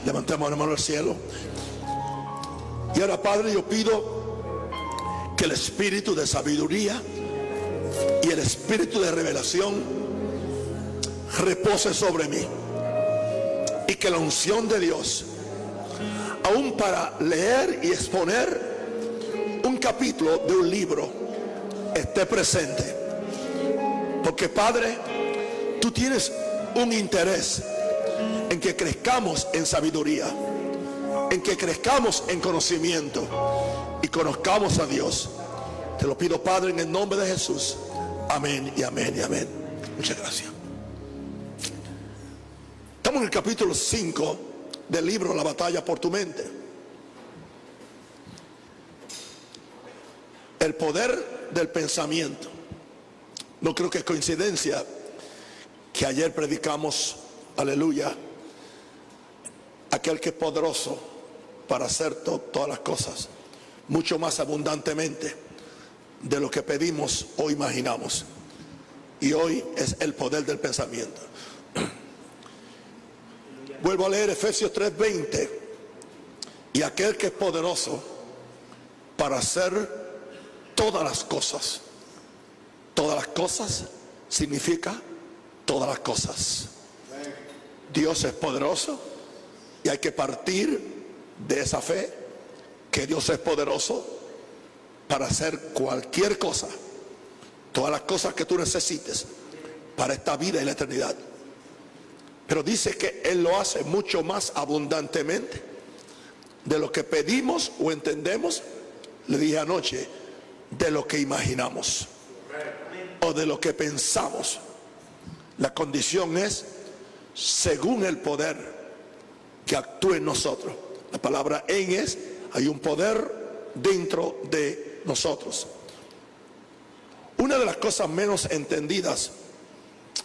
Levantemos la mano al cielo. Y ahora, Padre, yo pido que el espíritu de sabiduría y el espíritu de revelación repose sobre mí, y que la unción de Dios, aún para leer y exponer un capítulo de un libro, esté presente. Porque, Padre, tú tienes un interés en que crezcamos en sabiduría, en que crezcamos en conocimiento y conozcamos a Dios. Te lo pido, Padre, en el nombre de Jesús. Amén y amén y amén. Muchas gracias. Estamos en el capítulo 5 del libro La batalla por tu mente. El poder del pensamiento. No creo que es coincidencia que ayer predicamos, aleluya, aquel que es poderoso para hacer todas las cosas mucho más abundantemente de lo que pedimos o imaginamos. Y hoy es el poder del pensamiento. Vuelvo a leer Efesios 3:20. Y aquel que es poderoso para hacer todas las cosas. Todas las cosas significa todas las cosas. Dios es poderoso y hay que partir de esa fe que Dios es poderoso para hacer cualquier cosa, todas las cosas que tú necesites para esta vida y la eternidad. Pero dice que Él lo hace mucho más abundantemente de lo que pedimos o entendemos. Le dije anoche, de lo que imaginamos o de lo que pensamos. La condición es según el poder que actúe en nosotros. La palabra en es, hay un poder dentro de nosotros. Una de las cosas menos entendidas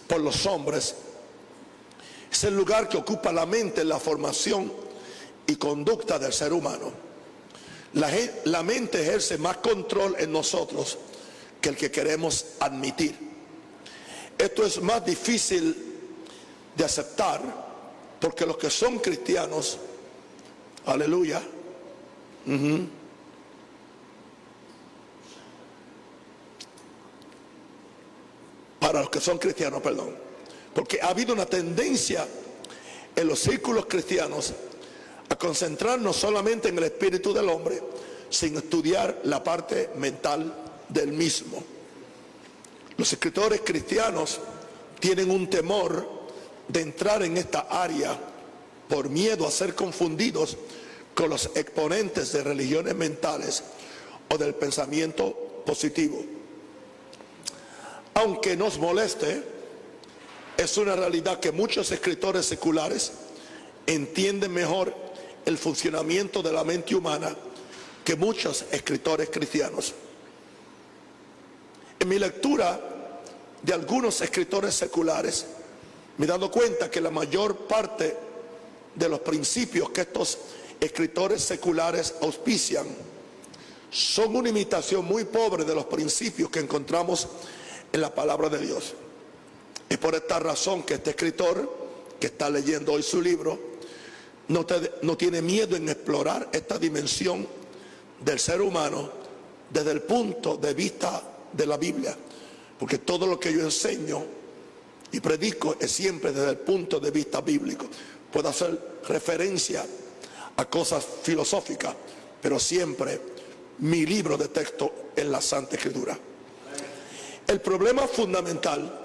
por los hombres es el lugar que ocupa la mente en la formación y conducta del ser humano. La mente ejerce más control en nosotros que el que queremos admitir. Esto es más difícil de aceptar porque los que son cristianos, aleluya, para los que son cristianos, perdón, porque ha habido una tendencia en los círculos cristianos a concentrarnos solamente en el espíritu del hombre sin estudiar la parte mental del mismo. Los escritores cristianos tienen un temor de entrar en esta área por miedo a ser confundidos con los exponentes de religiones mentales o del pensamiento positivo. Aunque nos moleste, es una realidad que muchos escritores seculares entienden mejor el funcionamiento de la mente humana que muchos escritores cristianos. En mi lectura de algunos escritores seculares me he dado cuenta que la mayor parte de los principios que estos escritores seculares auspician son una imitación muy pobre de los principios que encontramos en la palabra de Dios. Es por esta razón que este escritor que está leyendo hoy su libro no tiene miedo en explorar esta dimensión del ser humano desde el punto de vista de la Biblia, porque todo lo que yo enseño y predico es siempre desde el punto de vista bíblico. Puedo hacer referencia a cosas filosóficas, pero siempre mi libro de texto es la Santa Escritura. El problema fundamental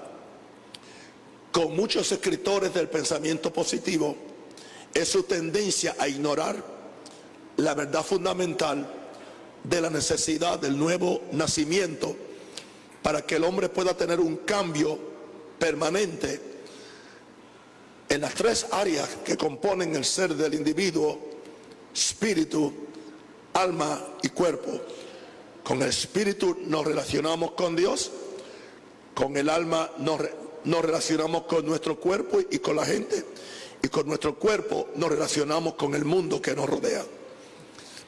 con muchos escritores del pensamiento positivo es su tendencia a ignorar la verdad fundamental de la necesidad del nuevo nacimiento para que el hombre pueda tener un cambio permanente en las tres áreas que componen el ser del individuo: espíritu, alma y cuerpo. Con el espíritu nos relacionamos con Dios, con el alma nos relacionamos con nuestro cuerpo y con la gente, y con nuestro cuerpo nos relacionamos con el mundo que nos rodea.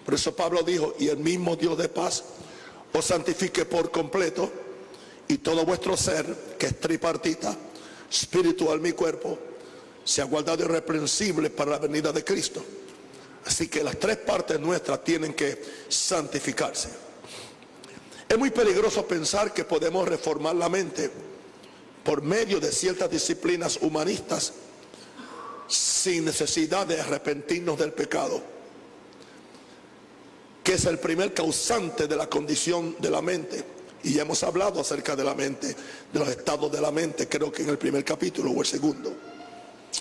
Por eso Pablo dijo: y el mismo Dios de paz os santifique por completo, y todo vuestro ser, que es tripartita, espíritu, alma y cuerpo, se ha guardado irreprensible para la venida de Cristo. Así que las tres partes nuestras tienen que santificarse. Es muy peligroso pensar que podemos reformar la mente por medio de ciertas disciplinas humanistas sin necesidad de arrepentirnos del pecado, que es el primer causante de la condición de la mente. Y ya hemos hablado acerca de la mente, de los estados de la mente, creo que en el primer capítulo o el segundo.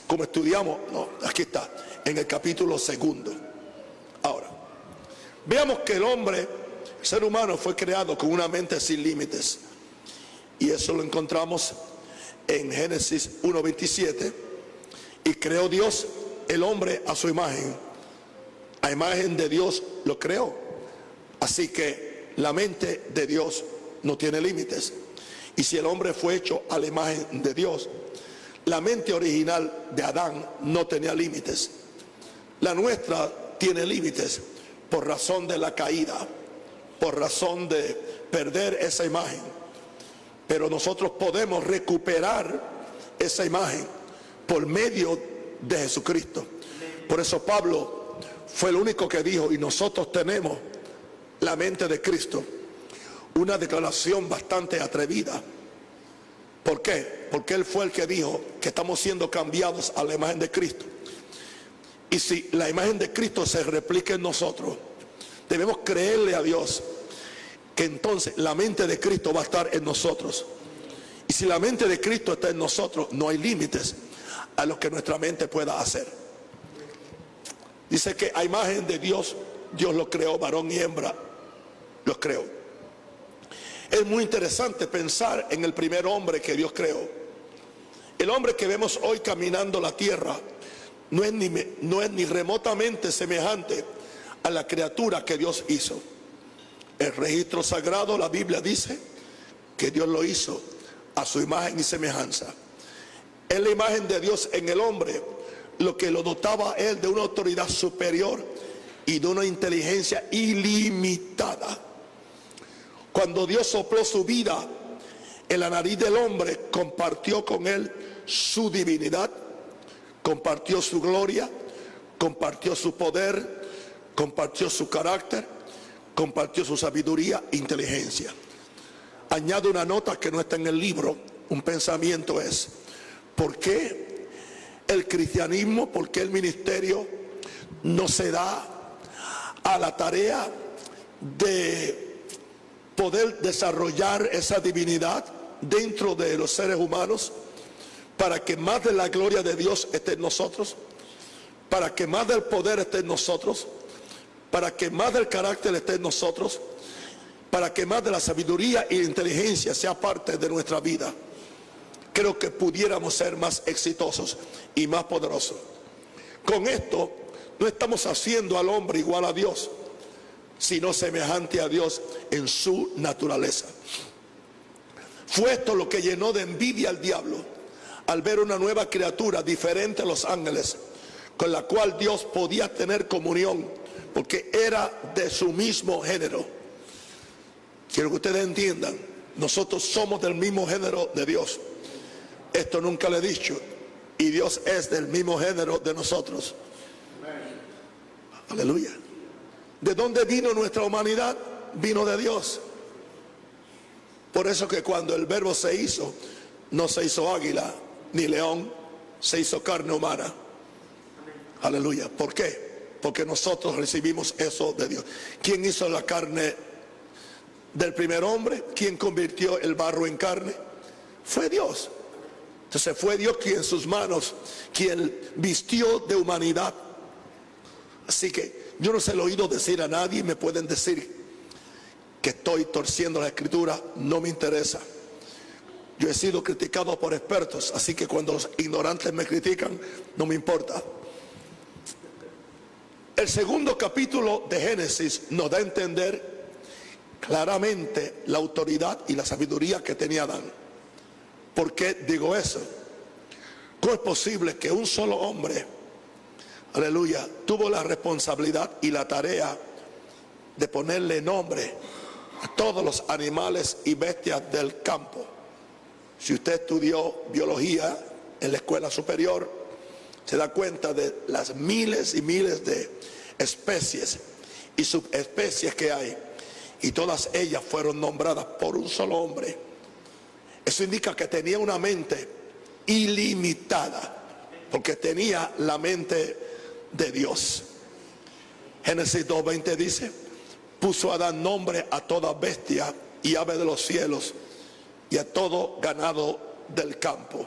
Como estudiamos, no, aquí está, en el capítulo segundo. Ahora, veamos que el ser humano fue creado con una mente sin límites. Y eso lo encontramos en Génesis 1:27. Y creó Dios el hombre a su imagen. A imagen de Dios lo creó. Así que la mente de Dios no tiene límites. Y si el hombre fue hecho a la imagen de Dios, la mente original de Adán no tenía límites. La nuestra tiene límites por razón de la caída, por razón de perder esa imagen. Pero nosotros podemos recuperar esa imagen por medio de Jesucristo. Por eso Pablo fue el único que dijo, y nosotros tenemos la mente de Cristo. Una declaración bastante atrevida. ¿Por qué? Porque él fue el que dijo que estamos siendo cambiados a la imagen de Cristo. Y si la imagen de Cristo se replica en nosotros, debemos creerle a Dios que entonces la mente de Cristo va a estar en nosotros. Y si la mente de Cristo está en nosotros, no hay límites a lo que nuestra mente pueda hacer. Dice que a imagen de Dios, Dios lo creó, varón y hembra los creó. Es muy interesante pensar en el primer hombre que Dios creó. El hombre que vemos hoy caminando la tierra no es ni remotamente semejante a la criatura que Dios hizo. El registro sagrado, la Biblia dice que Dios lo hizo a su imagen y semejanza. Es la imagen de Dios en el hombre lo que lo dotaba a él de una autoridad superior y de una inteligencia ilimitada. Cuando Dios sopló su vida en la nariz del hombre, compartió con él su divinidad, compartió su gloria, compartió su poder, compartió su carácter, compartió su sabiduría e inteligencia. Añado una nota que no está en el libro, un pensamiento es: ¿por qué el cristianismo, por qué el ministerio no se da a la tarea de poder desarrollar esa divinidad dentro de los seres humanos, para que más de la gloria de Dios esté en nosotros, para que más del poder esté en nosotros, para que más del carácter esté en nosotros, para que más de la sabiduría y la inteligencia sea parte de nuestra vida? Creo que pudiéramos ser más exitosos y más poderosos. Con esto no estamos haciendo al hombre igual a Dios, sino semejante a Dios en su naturaleza. Fue esto lo que llenó de envidia al diablo al ver una nueva criatura diferente a los ángeles, con la cual Dios podía tener comunión, porque era de su mismo género. Quiero que ustedes entiendan, nosotros somos del mismo género de Dios. Esto nunca lo he dicho, y Dios es del mismo género de nosotros. Aleluya. ¿De dónde vino nuestra humanidad? Vino de Dios. Por eso que cuando el verbo se hizo, no se hizo águila ni león, se hizo carne humana. Aleluya. ¿Por qué? Porque nosotros recibimos eso de Dios. ¿Quién hizo la carne del primer hombre? ¿Quién convirtió el barro en carne? Fue Dios. Entonces fue Dios quien en sus manos, quien vistió de humanidad. Así que yo no se lo he oído decir a nadie. Me pueden decir que estoy torciendo la escritura, no me interesa. Yo he sido criticado por expertos, así que cuando los ignorantes me critican, no me importa. El segundo capítulo de Génesis nos da a entender claramente la autoridad y la sabiduría que tenía Adán. ¿Por qué digo eso? ¿Cómo es posible que un solo hombre, aleluya, tuvo la responsabilidad y la tarea de ponerle nombre a todos los animales y bestias del campo? Si usted estudió biología en la escuela superior, se da cuenta de las miles y miles de especies y subespecies que hay, y todas ellas fueron nombradas por un solo hombre. Eso indica que tenía una mente ilimitada, porque tenía la mente de Dios. Génesis 2:20 dice: puso Adán nombre a toda bestia y ave de los cielos y a todo ganado del campo.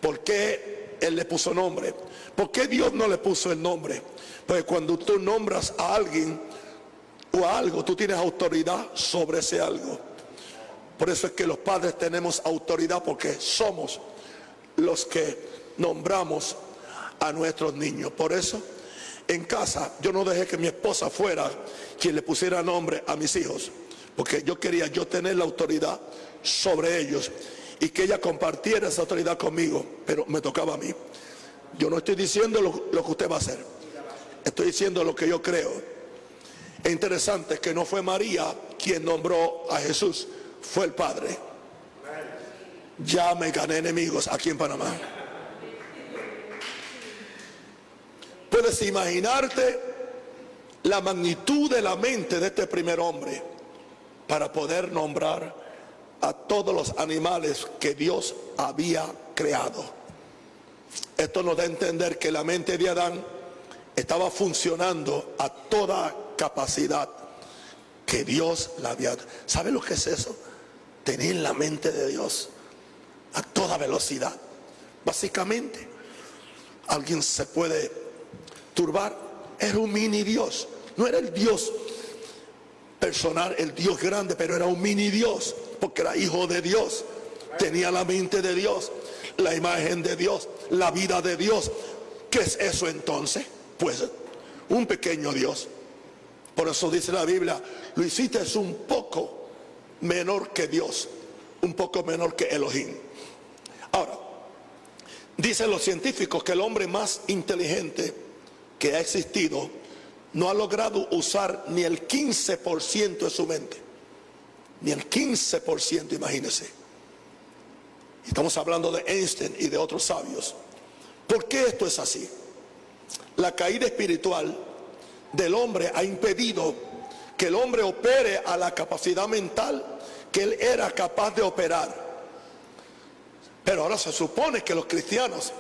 ¿Por qué él le puso nombre? ¿Por qué Dios no le puso el nombre? Porque cuando tú nombras a alguien o a algo, tú tienes autoridad sobre ese algo. Por eso es que los padres tenemos autoridad, porque somos los que nombramos a nuestros niños. Por eso en casa yo no dejé que mi esposa fuera quien le pusiera nombre a mis hijos, porque yo quería tener la autoridad sobre ellos y que ella compartiera esa autoridad conmigo, pero me tocaba a mí. Yo no estoy diciendo lo que usted va a hacer, estoy diciendo lo que yo creo. Es interesante que no fue María quien nombró a Jesús, fue el Padre. Ya me gané enemigos aquí en Panamá. Puedes imaginarte la magnitud de la mente de este primer hombre para poder nombrar a todos los animales que Dios había creado. Esto nos da a entender que la mente de Adán estaba funcionando a toda capacidad que Dios la había. ¿Sabe lo que es eso? Tener la mente de Dios a toda velocidad. Básicamente, alguien se puede turbar. Era un mini Dios. No era el Dios personal, el Dios grande, pero era un mini Dios, porque era hijo de Dios. Tenía la mente de Dios, la imagen de Dios, la vida de Dios. ¿Qué es eso entonces? Pues un pequeño Dios. Por eso dice la Biblia: lo hiciste es un poco menor que Dios, un poco menor que Elohim. Ahora, dicen los científicos que el hombre más inteligente que ha existido no ha logrado usar ni el 15% de su mente. Ni el 15%, imagínense. Estamos hablando de Einstein y de otros sabios. ¿Por qué esto es así? La caída espiritual del hombre ha impedido que el hombre opere a la capacidad mental que él era capaz de operar. Pero ahora se supone que los cristianos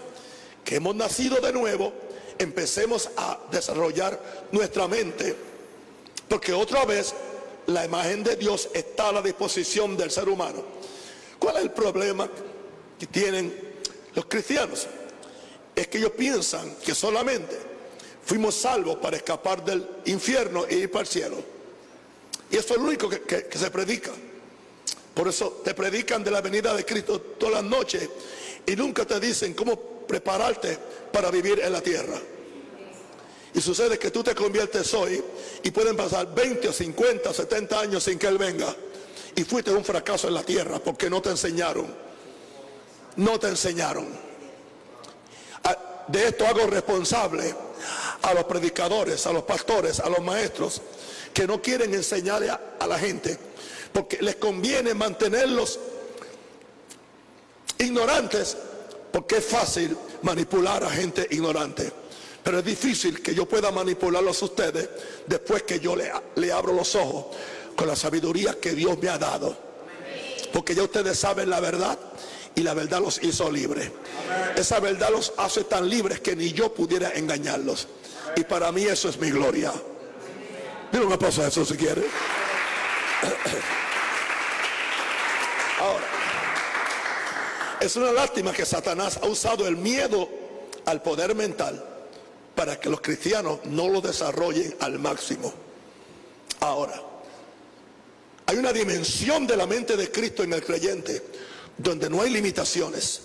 que hemos nacido de nuevo empecemos a desarrollar nuestra mente, porque otra vez la imagen de Dios está a la disposición del ser humano. ¿Cuál es el problema que tienen los cristianos? Es que ellos piensan que solamente fuimos salvos para escapar del infierno e ir para el cielo, y eso es lo único que se predica. Por eso te predican de la venida de Cristo todas las noches y nunca te dicen cómo prepararte para vivir en la tierra. Y sucede que tú te conviertes hoy y pueden pasar 20 o 50 o 70 años sin que Él venga, y fuiste un fracaso en la tierra porque no te enseñaron. No te enseñaron. De esto hago responsable a los predicadores, a los pastores, a los maestros que no quieren enseñarle a la gente, porque les conviene mantenerlos ignorantes, porque es fácil manipular a gente ignorante. Pero es difícil que yo pueda manipularlos a ustedes después que yo le abro los ojos con la sabiduría que Dios me ha dado. Porque ya ustedes saben la verdad y la verdad los hizo libres. Esa verdad los hace tan libres que ni yo pudiera engañarlos. Y para mí eso es mi gloria. Dile un aplauso a eso si quiere. Ahora, es una lástima que Satanás ha usado el miedo al poder mental para que los cristianos no lo desarrollen al máximo. Ahora, hay una dimensión de la mente de Cristo en el creyente donde no hay limitaciones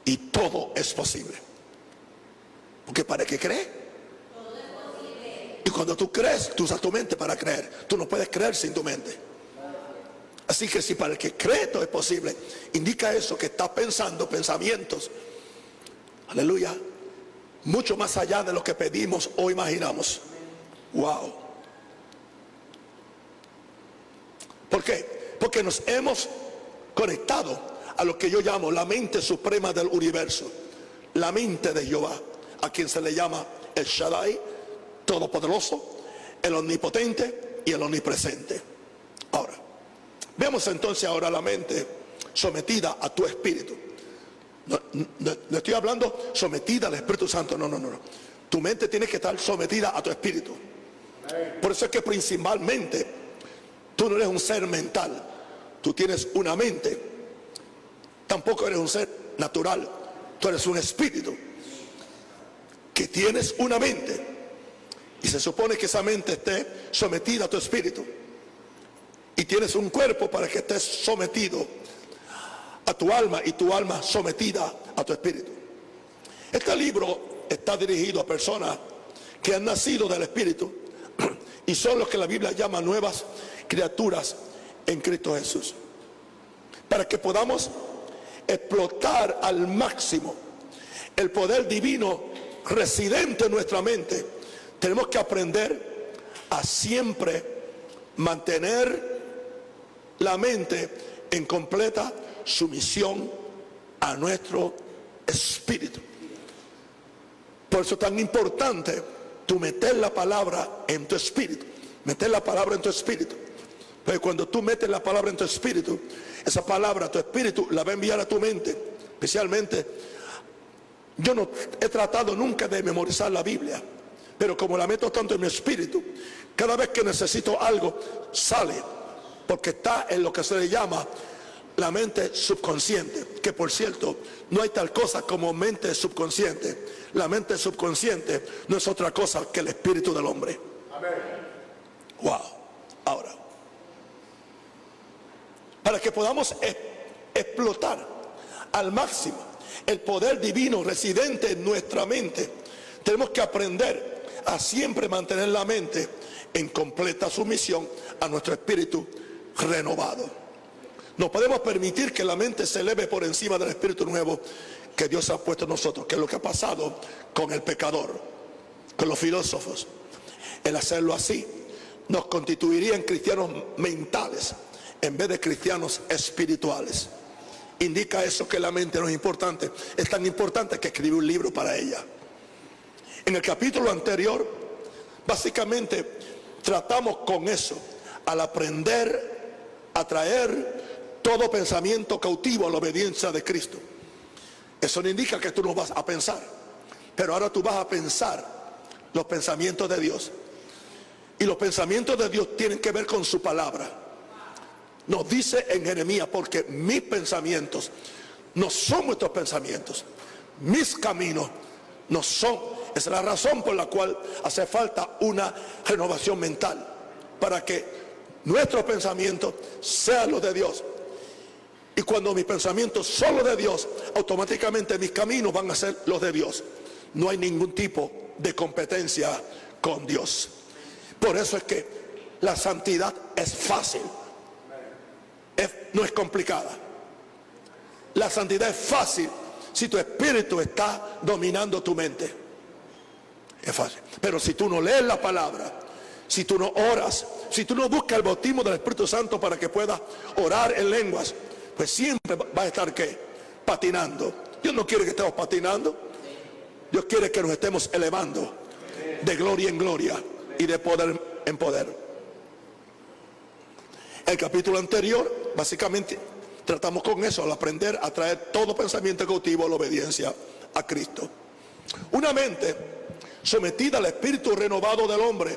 y todo es posible. Porque para el que cree, y cuando tú crees, tú usas tu mente para creer. Tú no puedes creer sin tu mente. Así que si para el que cree todo es posible, indica eso, que está pensando pensamientos, aleluya, mucho más allá de lo que pedimos o imaginamos. Wow. ¿Por qué? Porque nos hemos conectado a lo que yo llamo la mente suprema del universo, la mente de Jehová, a quien se le llama el Shaddai, todopoderoso, el omnipotente y el omnipresente. Ahora, vemos entonces ahora la mente sometida a tu espíritu. No estoy hablando sometida al Espíritu Santo, no. Tu mente tiene que estar sometida a tu espíritu. Por eso es que principalmente tú no eres un ser mental, tú tienes una mente. Tampoco eres un ser natural, tú eres un espíritu que tienes una mente. Y se supone que esa mente esté sometida a tu espíritu. Y tienes un cuerpo para que estés sometido a tu alma y tu alma sometida a tu espíritu. Este libro está dirigido a personas que han nacido del espíritu y son los que la Biblia llama nuevas criaturas en Cristo Jesús. Para que podamos explotar al máximo el poder divino residente en nuestra mente, tenemos que aprender a siempre mantener la mente en completa sumisión a nuestro espíritu. Por eso es tan importante tú meter la palabra en tu espíritu. Meter la palabra en tu espíritu. Porque cuando tú metes la palabra en tu espíritu, esa palabra, tu espíritu, la va a enviar a tu mente. Especialmente, yo no he tratado nunca de memorizar la Biblia, pero como la meto tanto en mi espíritu, cada vez que necesito algo, sale. Porque está en lo que se le llama la mente subconsciente, que por cierto, no hay tal cosa como mente subconsciente. La mente subconsciente no es otra cosa que el espíritu del hombre. Amén. Wow. Ahora, para que podamos explotar al máximo el poder divino residente en nuestra mente, tenemos que aprender a siempre mantener la mente en completa sumisión a nuestro espíritu renovado. No podemos permitir que la mente se eleve por encima del espíritu nuevo que Dios ha puesto en nosotros, que es lo que ha pasado con el pecador, con los filósofos. El hacerlo así nos constituiría en cristianos mentales en vez de cristianos espirituales. Indica eso, que la mente no es importante. Es tan importante que escribí un libro para ella. En el capítulo anterior, básicamente tratamos con eso, al aprender a traer todo pensamiento cautivo a la obediencia de Cristo. Eso no indica que tú no vas a pensar, pero ahora tú vas a pensar los pensamientos de Dios. Y los pensamientos de Dios tienen que ver con su palabra. Nos dice en Jeremías, porque mis pensamientos no son vuestros pensamientos, mis caminos no son. Esa es la razón por la cual hace falta una renovación mental, para que nuestros pensamientos sean los de Dios. Y cuando mis pensamientos son los de Dios, automáticamente mis caminos van a ser los de Dios. No hay ningún tipo de competencia con Dios. Por eso es que la santidad es fácil. No es complicada. La santidad es fácil si tu espíritu está dominando tu mente. Es fácil. Pero si tú no lees la palabra, si tú no oras, si tú no buscas el bautismo del Espíritu Santo para que puedas orar en lenguas, pues siempre va a estar ¿qué? Patinando. Dios no quiere que estemos patinando. Dios quiere que nos estemos elevando de gloria en gloria y de poder en poder. El capítulo anterior, básicamente, tratamos con eso, al aprender a traer todo pensamiento cautivo a la obediencia a Cristo. Una mente sometida al espíritu renovado del hombre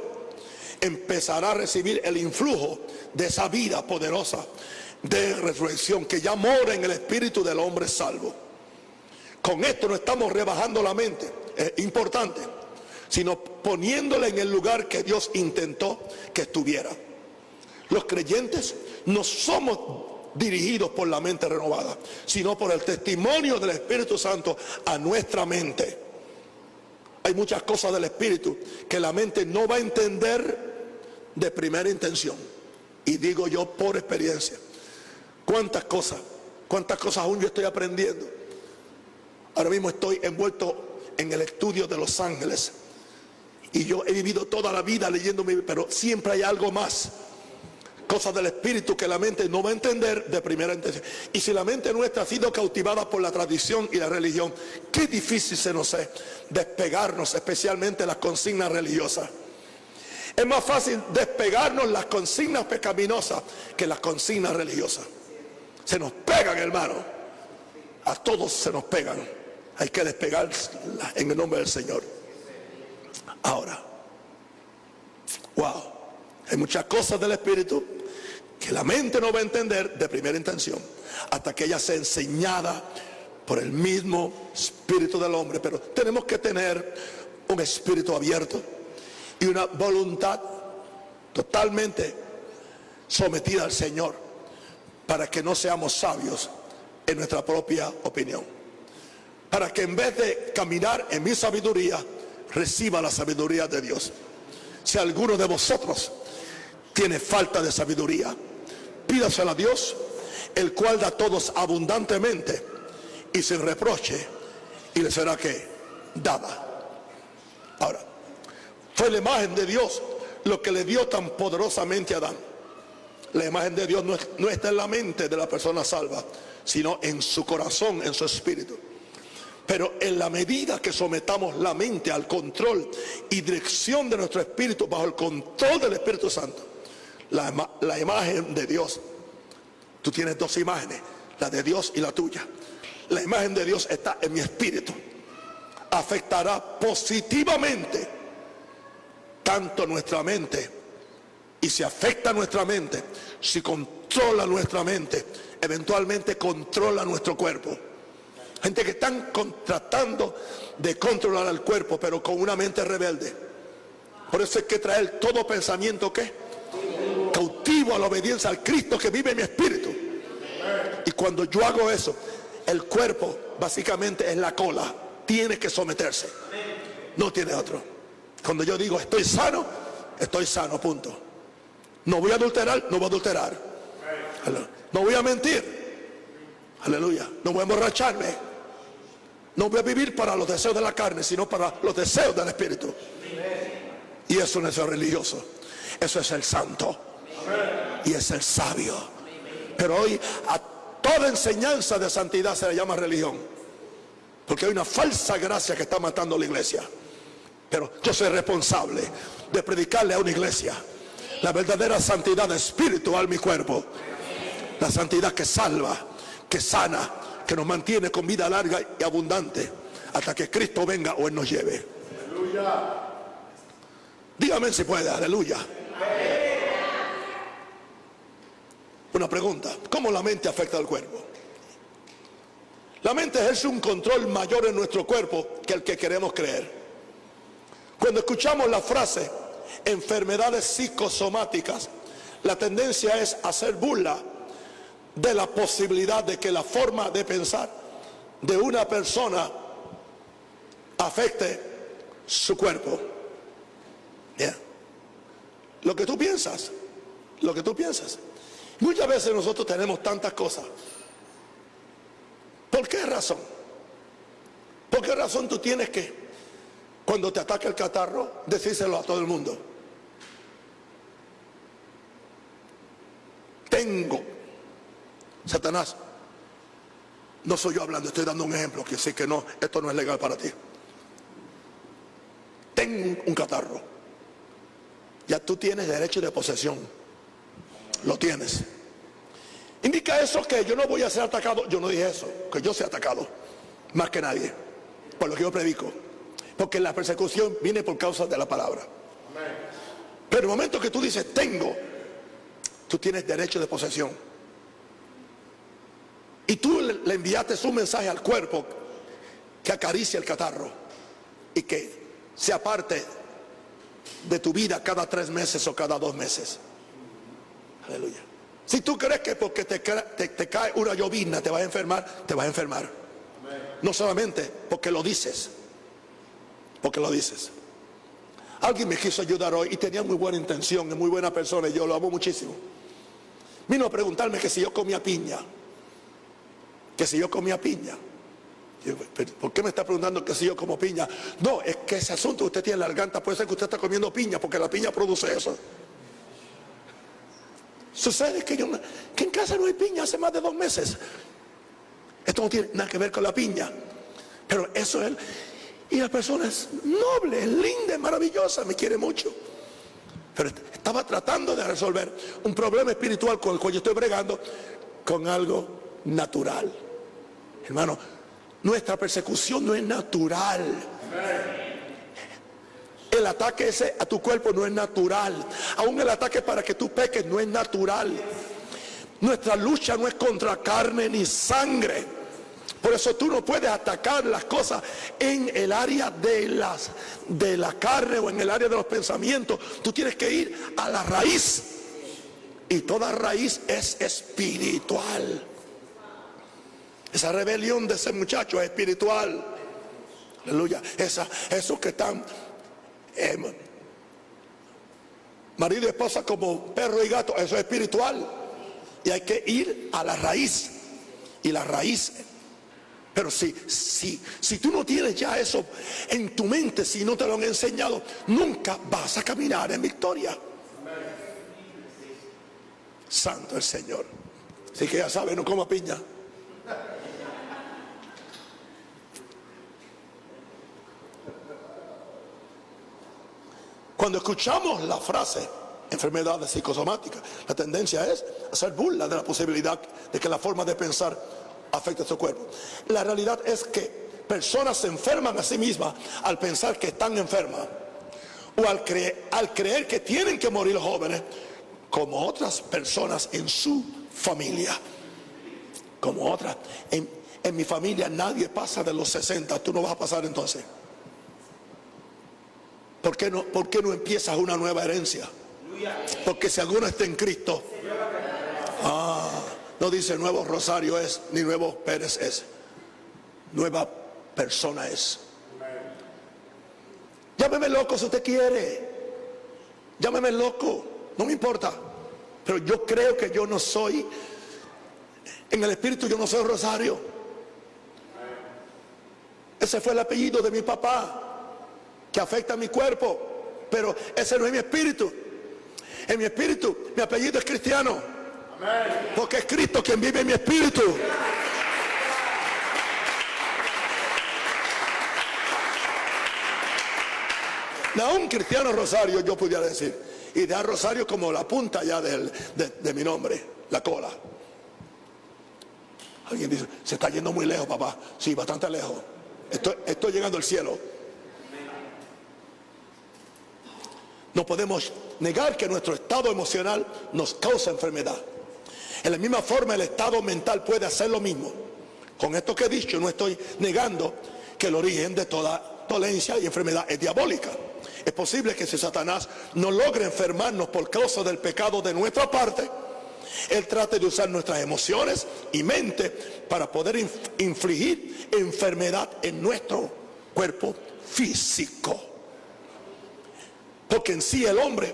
empezará a recibir el influjo de esa vida poderosa de resurrección que ya mora en el espíritu del hombre salvo. Con esto no estamos rebajando la mente, es importante, sino poniéndola en el lugar que Dios intentó que estuviera. Los creyentes no somos dirigidos por la mente renovada, sino por el testimonio del Espíritu Santo a nuestra mente. Hay muchas cosas del Espíritu que la mente no va a entender de primera intención. Y digo yo por experiencia. ¿Cuántas cosas aún yo estoy aprendiendo? Ahora mismo estoy envuelto en el estudio de los ángeles. Y yo he vivido toda la vida leyendo, pero siempre hay algo más cosas del espíritu que la mente no va a entender de primera intención. Y si la mente nuestra ha sido cautivada por la tradición y la religión, qué difícil se nos es despegarnos, especialmente las consignas religiosas. Es más fácil despegarnos las consignas pecaminosas que las consignas religiosas. Se nos pegan, hermano. A todos se nos pegan. Hay que despegarlas en el nombre del Señor. Ahora, wow, hay muchas cosas del espíritu que la mente no va a entender de primera intención hasta que ella sea enseñada por el mismo espíritu del hombre. Pero tenemos que tener un espíritu abierto y una voluntad totalmente sometida al Señor, para que no seamos sabios en nuestra propia opinión, para que en vez de caminar en mi sabiduría, reciba la sabiduría de Dios. Si alguno de vosotros tiene falta de sabiduría, pídasela a Dios, el cual da a todos abundantemente y sin reproche, y le será que dada. Ahora, fue la imagen de Dios lo que le dio tan poderosamente a Adán. La imagen de Dios no está en la mente de la persona salva, sino en su corazón, en su espíritu. Pero en la medida que sometamos la mente al control y dirección de nuestro espíritu, bajo el control del Espíritu Santo, la imagen de Dios, tú tienes dos imágenes, la de Dios y la tuya. La imagen de Dios está en mi espíritu. Afectará positivamente tanto nuestra mente, y si afecta nuestra mente, si controla nuestra mente, eventualmente controla nuestro cuerpo. Gente que están tratando de controlar al cuerpo, pero con una mente rebelde. Por eso hay que traer todo pensamiento que cautivo a la obediencia al Cristo que vive en mi espíritu. Y cuando yo hago eso, el cuerpo básicamente es la cola, tiene que someterse, no tiene otro. Cuando yo digo estoy sano, punto. No voy a adulterar, no voy a adulterar. No voy a mentir, aleluya. No voy a emborracharme. No voy a vivir para los deseos de la carne, sino para los deseos del espíritu. Y eso no es el religioso, eso es el santo y es el sabio. Pero hoy a toda enseñanza de santidad se le llama religión, porque hay una falsa gracia que está matando a la iglesia. Pero yo soy responsable de predicarle a una iglesia la verdadera santidad de espíritu, alma y cuerpo. La santidad que salva, que sana, que nos mantiene con vida larga y abundante hasta que Cristo venga o Él nos lleve. Aleluya. Dígame si puede, aleluya. Una pregunta: ¿cómo la mente afecta al cuerpo? La mente ejerce un control mayor en nuestro cuerpo que el que queremos creer. Cuando escuchamos la frase enfermedades psicosomáticas, la tendencia es hacer burla de la posibilidad de que la forma de pensar de una persona afecte su cuerpo. Yeah. Lo que tú piensas. Muchas veces nosotros tenemos tantas cosas. ¿Por qué razón? ¿Por qué razón tú tienes que, cuando te ataca el catarro, decírselo a todo el mundo? Tengo, Satanás, no soy yo hablando, estoy dando un ejemplo que sí que no, esto no es legal para ti. Tengo un catarro. Ya tú tienes derecho de posesión. Lo tienes. ¿Indica eso que yo no voy a ser atacado? Yo no dije eso, que yo sea atacado más que nadie, por lo que yo predico. Porque la persecución viene por causa de la palabra. Pero en el momento que tú dices tengo, tú tienes derecho de posesión. Y tú le enviaste un mensaje al cuerpo que acaricie el catarro y que sea parte de tu vida cada 3 meses o cada 2 meses. Aleluya. Si tú crees que porque te cae una llovizna te vas a enfermar, te vas a enfermar. No solamente porque lo dices. Porque lo dices. Alguien me quiso ayudar hoy y tenía muy buena intención, es muy buena persona y yo lo amo muchísimo. Vino a preguntarme que si yo comía piña. Yo, ¿por qué me está preguntando que si yo como piña? No, es que ese asunto que usted tiene en la garganta puede ser que usted está comiendo piña, porque la piña produce eso. Sucede que en casa no hay piña hace más de 2 meses. Esto no tiene nada que ver con la piña, pero eso es. Y la persona es noble, es linda, es maravillosa, me quiere mucho. Pero estaba tratando de resolver un problema espiritual con el cual yo estoy bregando, con algo natural. Hermano, nuestra persecución no es natural. El ataque ese a tu cuerpo no es natural. Aún el ataque para que tú peques no es natural. Nuestra lucha no es contra carne ni sangre. Por eso tú no puedes atacar las cosas en el área de la carne o en el área de los pensamientos. Tú tienes que ir a la raíz. Y toda raíz es espiritual. Esa rebelión de ese muchacho es espiritual. Aleluya. Esos que están marido y esposa como perro y gato, eso es espiritual. Y hay que ir a la raíz. Y la raíz. Pero si tú no tienes ya eso en tu mente, si no te lo han enseñado, nunca vas a caminar en victoria. Santo el Señor. Así que ya sabes, no coma piña. Cuando escuchamos la frase enfermedades psicosomáticas, la tendencia es hacer burla de la posibilidad de que la forma de pensar afecta a su cuerpo. La realidad es que personas se enferman a sí mismas al pensar que están enfermas, o al creer que tienen que morir jóvenes como otras personas en su familia. Como otras. En mi familia nadie pasa de los 60. Tú no vas a pasar entonces. ¿Por qué no empiezas una nueva herencia? Porque si alguno está en Cristo, no dice nuevo Rosario es, ni nuevo Pérez es, nueva persona es. Llámeme loco si usted quiere, llámeme loco, no me importa, pero yo creo que yo no soy, en el espíritu yo no soy Rosario. Ese fue el apellido de mi papá, que afecta a mi cuerpo, pero ese no es mi espíritu. En mi espíritu, mi apellido es Cristiano, porque es Cristo quien vive en mi espíritu. No, un Cristiano Rosario yo pudiera decir, y dar Rosario como la punta ya de mi nombre, la cola. Alguien dice, se está yendo muy lejos, papá. Sí, bastante lejos. Estoy llegando al cielo. No podemos negar que nuestro estado emocional nos causa enfermedad. En la misma forma el estado mental puede hacer lo mismo. Con esto que he dicho, no estoy negando que el origen de toda dolencia y enfermedad es diabólica. Es posible que si Satanás no logre enfermarnos por causa del pecado de nuestra parte, él trate de usar nuestras emociones y mente para poder infligir enfermedad en nuestro cuerpo físico. Porque en sí el hombre,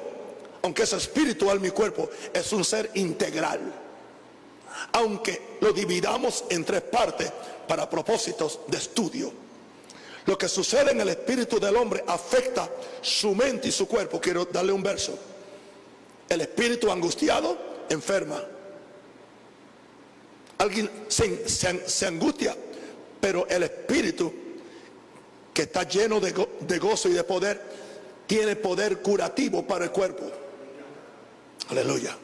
aunque es espiritual, mi cuerpo es un ser integral. Aunque lo dividamos en 3 partes para propósitos de estudio. Lo que sucede en el espíritu del hombre afecta su mente y su cuerpo. Quiero darle un verso. El espíritu angustiado enferma. Alguien se angustia, pero el espíritu que está lleno de gozo y de poder tiene poder curativo para el cuerpo. Aleluya.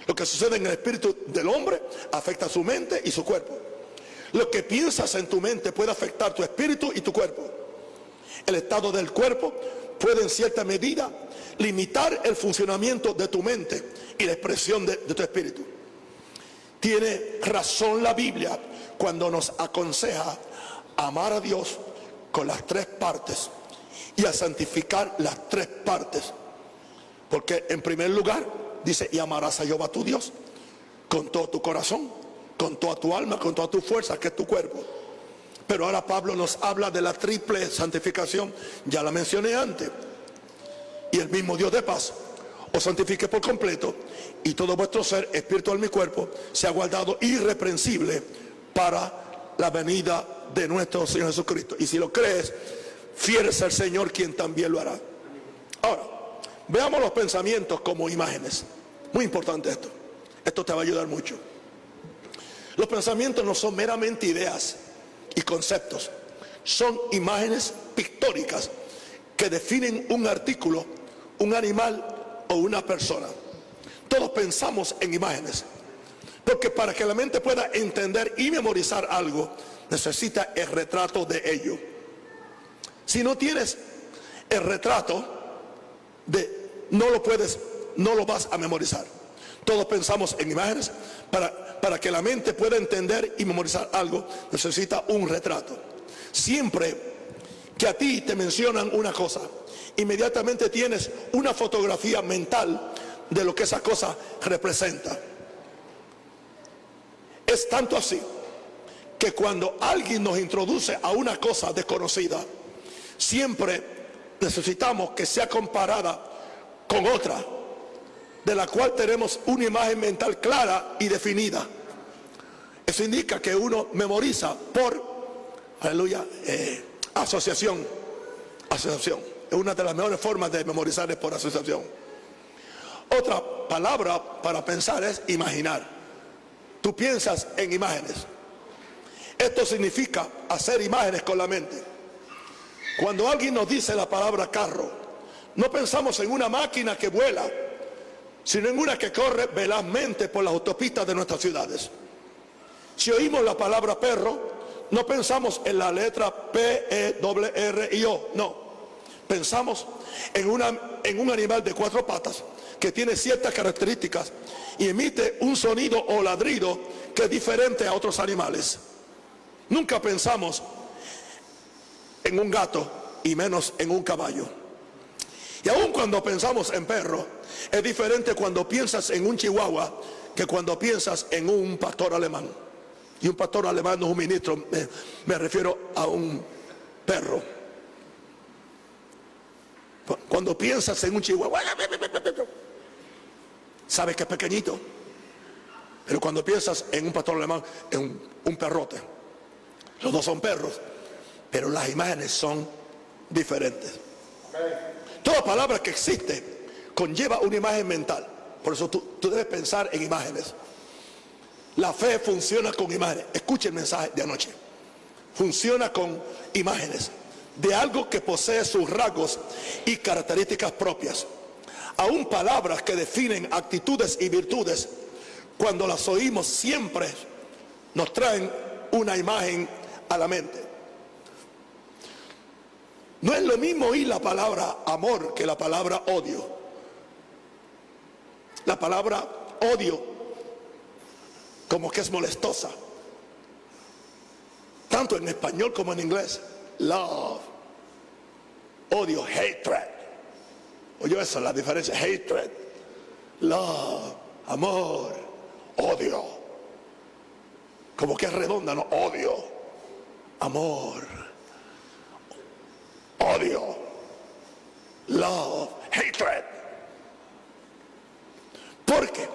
Lo que sucede en el espíritu del hombre afecta su mente y su cuerpo. Lo que piensas en tu mente puede afectar tu espíritu y tu cuerpo. El estado del cuerpo puede en cierta medida limitar el funcionamiento de tu mente y la expresión de tu espíritu. Tiene razón la Biblia cuando nos aconseja amar a Dios con las 3 partes y a santificar las 3 partes. Porque en primer lugar dice, y amarás a Jehová tu Dios con todo tu corazón, con toda tu alma, con toda tu fuerza, que es tu cuerpo. Pero ahora Pablo nos habla de la triple santificación. Ya la mencioné antes. Y el mismo Dios de paz os santifique por completo, y todo vuestro ser, espíritu, alma y cuerpo, sea guardado irreprensible para la venida de nuestro Señor Jesucristo. Y si lo crees, fiel es el Señor quien también lo hará. Ahora, veamos los pensamientos como imágenes. Muy importante esto. Esto te va a ayudar mucho. Los pensamientos no son meramente ideas y conceptos. Son imágenes pictóricas que definen un artículo, un animal o una persona. Todos pensamos en imágenes, porque para que la mente pueda entender y memorizar algo, necesita el retrato de ello. Si no tienes el retrato, no lo vas a memorizar. Todos pensamos en imágenes. Para que la mente pueda entender y memorizar algo, necesita un retrato. Siempre que a ti te mencionan una cosa, inmediatamente tienes una fotografía mental de lo que esa cosa representa. Es tanto así que cuando alguien nos introduce a una cosa desconocida, siempre necesitamos que sea comparada con otra, de la cual tenemos una imagen mental clara y definida. Eso indica que uno memoriza por, aleluya, asociación. Asociación. Es una de las mejores formas de memorizar, es por asociación. Otra palabra para pensar es imaginar. Tú piensas en imágenes. Esto significa hacer imágenes con la mente. Cuando alguien nos dice la palabra carro, no pensamos en una máquina que vuela, sino en una que corre velazmente por las autopistas de nuestras ciudades. Si oímos la palabra perro, no pensamos en la letra P-E-R-R-I-O, no. Pensamos en un animal de 4 patas que tiene ciertas características y emite un sonido o ladrido que es diferente a otros animales. Nunca pensamos en un gato y menos en un caballo. Y aun cuando pensamos en perro, es diferente cuando piensas en un chihuahua que cuando piensas en un pastor alemán. Y un pastor alemán no es un ministro, me refiero a un perro. Cuando piensas en un chihuahua, sabes que es pequeñito. Pero cuando piensas en un pastor alemán, es un perrote. Los dos son perros, pero las imágenes son diferentes. Toda palabra que existe conlleva una imagen mental. Por eso tú debes pensar en imágenes. La fe funciona con imágenes. Escuche el mensaje de anoche. Funciona con imágenes de algo que posee sus rasgos y características propias. Aún palabras que definen actitudes y virtudes, cuando las oímos siempre nos traen una imagen a la mente. No es lo mismo oír la palabra amor que la palabra odio. La palabra odio como que es molestosa, tanto en español como en inglés. Love, odio, hatred. Oye, esa es la diferencia. Hatred, love, amor, odio. Como que es redonda, ¿no? Odio, amor, odio, love, hatred. Porque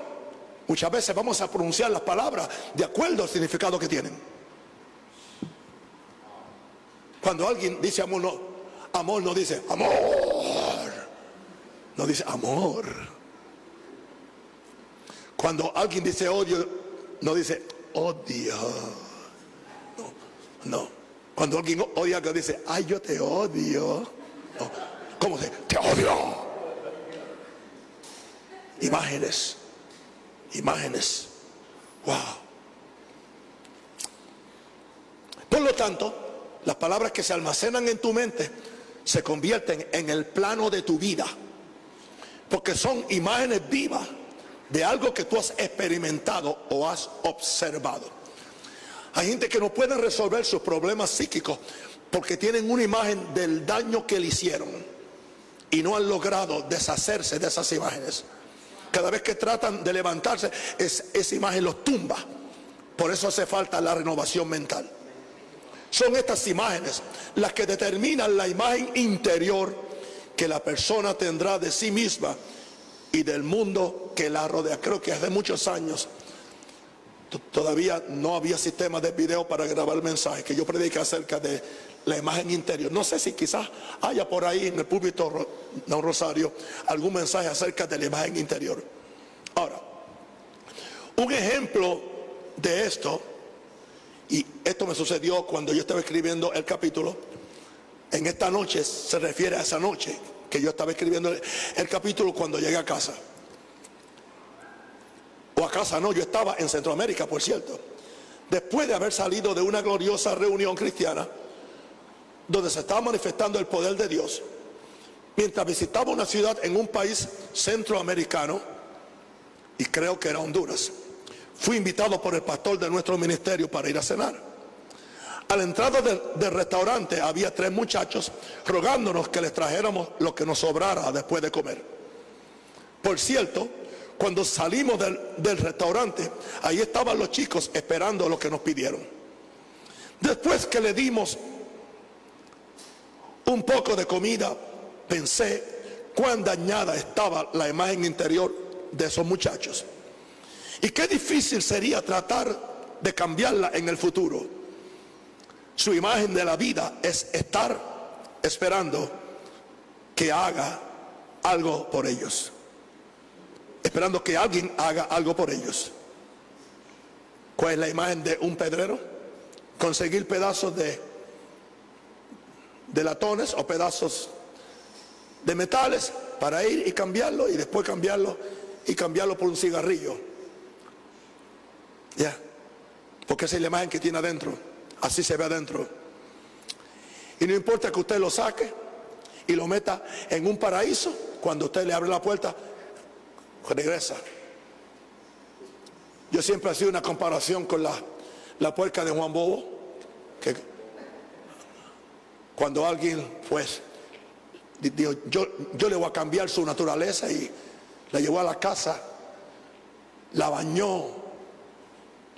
muchas veces vamos a pronunciar las palabras de acuerdo al significado que tienen. Cuando alguien dice amor no dice amor, no dice amor. Cuando alguien dice odio, no dice odio. No. Cuando alguien odia, que dice ay, yo te odio. No. ¿Cómo se? Te odio. Imágenes. Wow. Por lo tanto, las palabras que se almacenan en tu mente se convierten en el plano de tu vida, porque son imágenes vivas de algo que tú has experimentado o has observado. Hay gente que no puede resolver sus problemas psíquicos porque tienen una imagen del daño que le hicieron y no han logrado deshacerse de esas imágenes. Cada vez que tratan de levantarse, esa imagen los tumba. Por eso hace falta la renovación mental. Son estas imágenes las que determinan la imagen interior que la persona tendrá de sí misma y del mundo que la rodea. Creo que hace muchos años todavía no había sistema de video para grabar el mensaje que yo prediqué acerca de la imagen interior. No sé si quizás haya por ahí en el púlpito de un Rosario algún mensaje acerca de la imagen interior. Ahora, Un ejemplo de esto, y esto me sucedió cuando yo estaba escribiendo el capítulo, en esta noche, se refiere a esa noche que yo estaba escribiendo el capítulo cuando llegué a casa. O a casa no, yo estaba en Centroamérica, por cierto. Después de haber salido de una gloriosa reunión cristiana, donde se estaba manifestando el poder de Dios, mientras visitaba una ciudad en un país centroamericano, y creo que era Honduras, fui invitado por el pastor de nuestro ministerio para ir a cenar. A la entrada del restaurante había 3 muchachos rogándonos que les trajéramos lo que nos sobrara después de comer. Por cierto, cuando salimos del restaurante, ahí estaban los chicos esperando lo que nos pidieron. Después que le dimos un poco de comida, pensé cuán dañada estaba la imagen interior de esos muchachos y qué difícil sería tratar de cambiarla en el futuro. Su imagen de la vida es estar esperando que haga algo por ellos, esperando que alguien haga algo por ellos. ¿Cuál es la imagen de un pedrero? Conseguir pedazos de latones o pedazos de metales para ir y cambiarlo, y después cambiarlo por un cigarrillo. Ya, porque esa es la imagen que tiene adentro. Así se ve adentro. Y no importa que usted lo saque y lo meta en un paraíso, cuando usted le abre la puerta, regresa. Yo siempre hacía una comparación con la puerca de Juan Bobo, que cuando alguien pues dijo, yo le voy a cambiar su naturaleza, y la llevó a la casa, la bañó,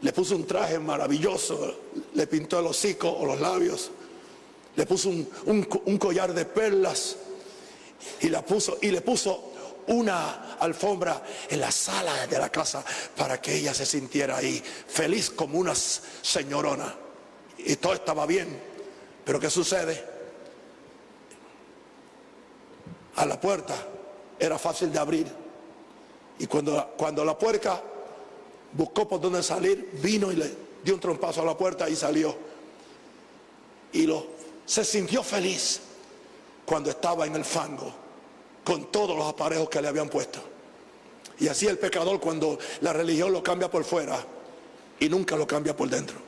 le puso un traje maravilloso, le pintó el hocico o los labios, le puso un collar de perlas, y le puso una alfombra en la sala de la casa para que ella se sintiera ahí feliz como una señorona, y todo estaba bien. Pero ¿qué sucede? A la puerta era fácil de abrir, y cuando la puerca buscó por dónde salir, vino y le dio un trompazo a la puerta y salió. Y se sintió feliz cuando estaba en el fango con todos los aparejos que le habían puesto. Y así el pecador, cuando la religión lo cambia por fuera y nunca lo cambia por dentro,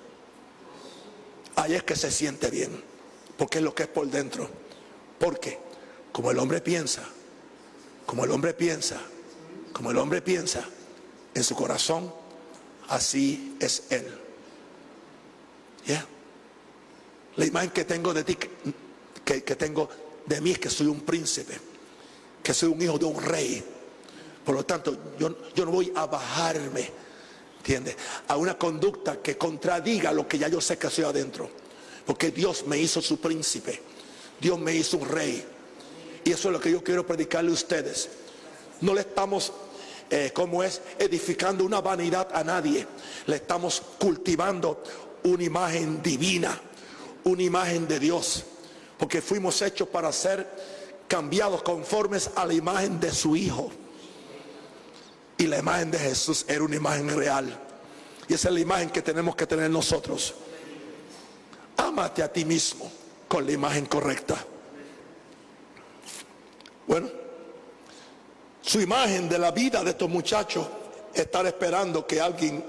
ahí es que se siente bien, porque es lo que es por dentro. Porque como el hombre piensa en su corazón, así es él. La imagen que tengo de ti, que tengo de mí, es que soy un príncipe, que soy un hijo de un rey. Por lo tanto, yo no voy a bajarme, ¿entiendes?, a una conducta que contradiga lo que ya yo sé que soy adentro, porque Dios me hizo su príncipe, Dios me hizo un rey. Y eso es lo que yo quiero predicarle a ustedes. No le estamos edificando una vanidad a nadie. Le estamos cultivando una imagen divina, una imagen de Dios, porque fuimos hechos para ser cambiados conformes a la imagen de su Hijo. Y la imagen de Jesús era una imagen real, y esa es la imagen que tenemos que tener nosotros. Ámate a ti mismo con la imagen correcta. Bueno, su imagen de la vida de estos muchachos, estar esperando que alguien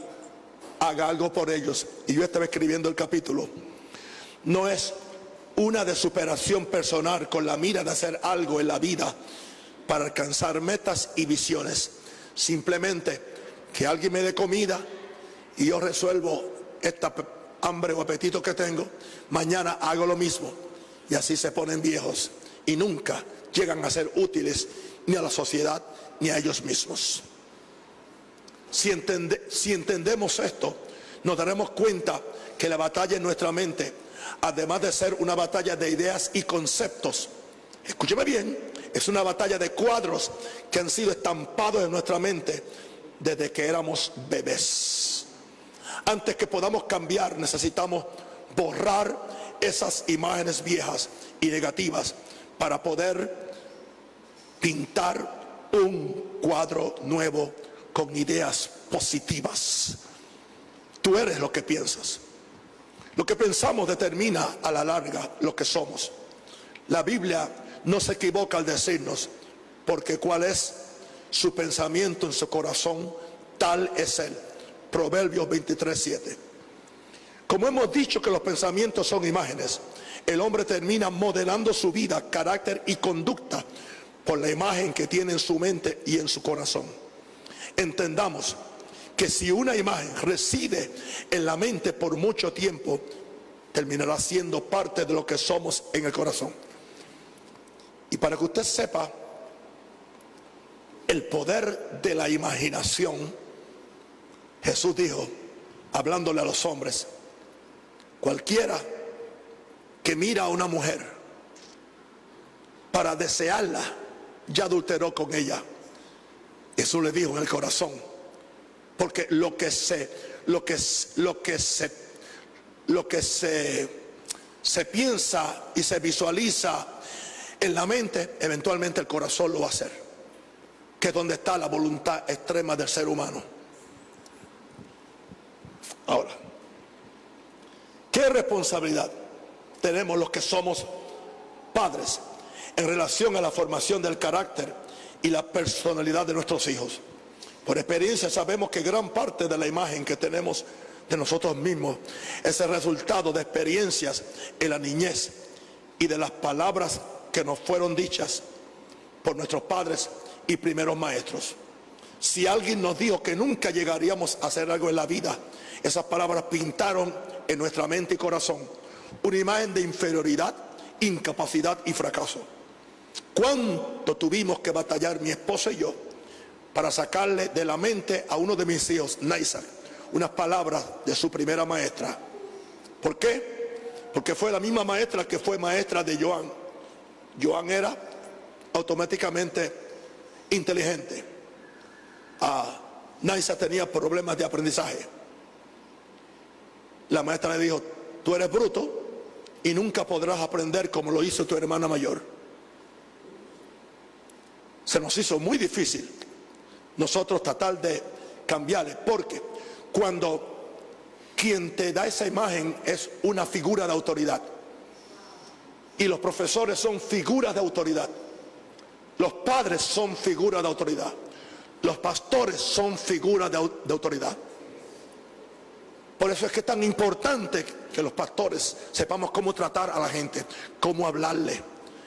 haga algo por ellos, y yo estaba escribiendo el capítulo, no es una de superación personal con la mira de hacer algo en la vida para alcanzar metas y visiones. Simplemente que alguien me dé comida y yo resuelvo esta hambre o apetito que tengo, mañana hago lo mismo, y así se ponen viejos y nunca llegan a ser útiles ni a la sociedad ni a ellos mismos. Si entendemos esto, nos daremos cuenta que la batalla en nuestra mente, además de ser una batalla de ideas y conceptos, escúcheme bien, es una batalla de cuadros que han sido estampados en nuestra mente desde que éramos bebés. Antes que podamos cambiar, necesitamos borrar esas imágenes viejas y negativas para poder pintar un cuadro nuevo con ideas positivas. Tú eres lo que piensas. Lo que pensamos determina a la larga lo que somos. La Biblia no se equivoca al decirnos, porque cuál es su pensamiento en su corazón, tal es él. Proverbios 23:7. Como hemos dicho que los pensamientos son imágenes, el hombre termina modelando su vida, carácter y conducta por la imagen que tiene en su mente y en su corazón. Entendamos que si una imagen reside en la mente por mucho tiempo, terminará siendo parte de lo que somos en el corazón. Y para que usted sepa el poder de la imaginación, Jesús dijo, hablándole a los hombres, cualquiera que mira a una mujer para desearla, ya adulteró con ella. Eso le dijo en el corazón, porque lo que se piensa y se visualiza en la mente, eventualmente el corazón lo va a hacer, que es donde está la voluntad extrema del ser humano. Ahora, ¿qué responsabilidad tenemos los que somos padres en relación a la formación del carácter y la personalidad de nuestros hijos? Por experiencia sabemos que gran parte de la imagen que tenemos de nosotros mismos es el resultado de experiencias en la niñez y de las palabras que nos fueron dichas por nuestros padres y primeros maestros. Si alguien nos dijo que nunca llegaríamos a hacer algo en la vida, esas palabras pintaron en nuestra mente y corazón una imagen de inferioridad, incapacidad y fracaso. ¿Cuánto tuvimos que batallar mi esposa y yo para sacarle de la mente a uno de mis hijos, Naisar, unas palabras de su primera maestra? ¿Por qué? Porque fue la misma maestra que fue maestra de Joan. Joan era automáticamente inteligente. Naisar tenía problemas de aprendizaje. La maestra le dijo, tú eres bruto y nunca podrás aprender como lo hizo tu hermana mayor. Se nos hizo muy difícil nosotros tratar de cambiarle, porque cuando quien te da esa imagen es una figura de autoridad, y los profesores son figuras de autoridad, los padres son figuras de autoridad, los pastores son figuras de autoridad. Por eso es que es tan importante que los pastores sepamos cómo tratar a la gente, cómo hablarle.